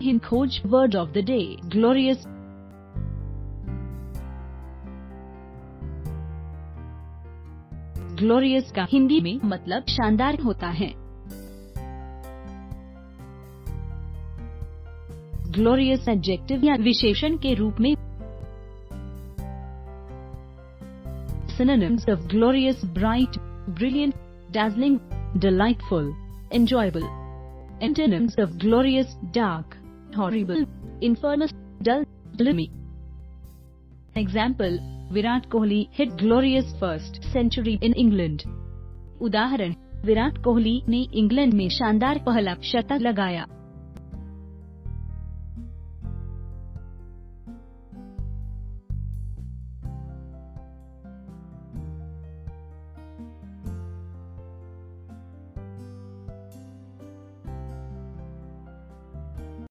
HinKhoj word of the day, glorious. Glorious का हिंदी में मतलब शानदार होता है। ग्लोरियस एडजेक्टिव या विशेषण के रूप में। Synonyms of glorious: bright, brilliant, dazzling, delightful, enjoyable. Antonyms of glorious: dark, horrible, infamous, dull, gloomy. Example: Virat Kohli hit glorious first century in England. उदाहरण: विराट कोहली ने इंग्लैंड में शानदार पहला शतक लगाया।